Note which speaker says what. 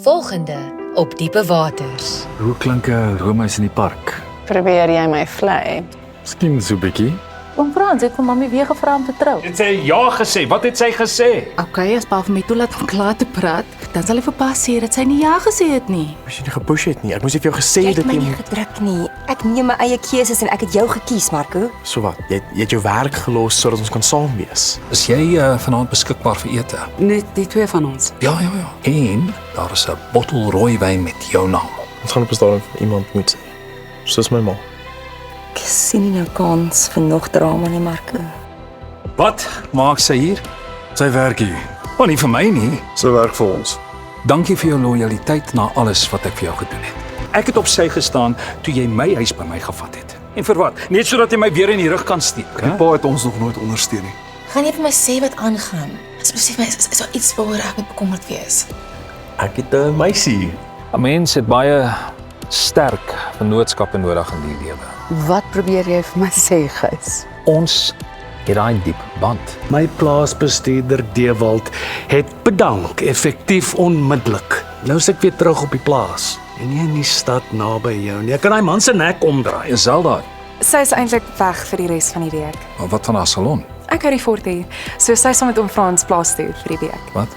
Speaker 1: Volgende op Diepe Waters.
Speaker 2: Hoe klink 'n roomhuis in die park?
Speaker 3: Probeer jy my vlei?
Speaker 2: Miskien so 'n bietjie.
Speaker 4: Oom Frans het vir mami weer gevra om te trou.
Speaker 5: Het sy ja gesê? Wat het sy gesê?
Speaker 4: Okay, as pa vir my toelaat om klaar te praat, dan sal hy vir pa sê dat sy nie ja gesê het nie.
Speaker 6: As jy nie gepush het nie, ek moes vir jou gesê
Speaker 7: Jy het
Speaker 6: dat
Speaker 7: my
Speaker 6: jy
Speaker 7: nie gedruk nie. Ek neem my eie keuses en ek het jou gekies, Marco.
Speaker 6: So wat, jy het jou werk gelos sodat ons kan saam wees.
Speaker 8: Is jy vanaand beskikbaar vir ete?
Speaker 9: Net die twee van ons.
Speaker 8: Ja. En daar is 'n bottel rooiwyn met jou naam.
Speaker 6: Ons gaan op 'n stadium vir iemand moet sê. Soos my ma.
Speaker 7: Ek sien nie nou kans vir nog drama nie, Marco.
Speaker 8: Wat maak sy hier?
Speaker 2: Sy werk hier.
Speaker 8: Maar nie vir my nie.
Speaker 2: Sy werk vir ons.
Speaker 8: Dankie vir jou lojaliteit na alles wat ek vir jou gedoen het. Ek het op sy gestaan toe jy my huis by my gevat het. En vir wat? Net sodat jy my weer in die rug kan steek,
Speaker 2: Die
Speaker 8: hè?
Speaker 2: pa het ons nog nooit ondersteun nie.
Speaker 1: Gaan jy vir my sê wat aangaan? Asseblief sê my, is daar iets waaroor ek moet bekommerd wees?
Speaker 6: Ek het 'n meisie.
Speaker 5: 'n Mens het baie sterk vennootskappe nodig in die lewe.
Speaker 9: Wat probeer jy vir my sê, Gys?
Speaker 5: Ons het daai diep band.
Speaker 10: My plaasbestuurder Dewald het bedank, effektief onmiddellik. Nou is ek weer terug op die plaas. En nie in die stad naby jou nie. Ek kan daai man se nek omdraai.
Speaker 8: Is Zelda,
Speaker 11: Sy is eintlik weg vir die res van die week.
Speaker 8: maar wat van haar salon?
Speaker 11: Ek hou die fort hier, so sy sal met oom Frans plaas toe vir die week.
Speaker 8: Wat?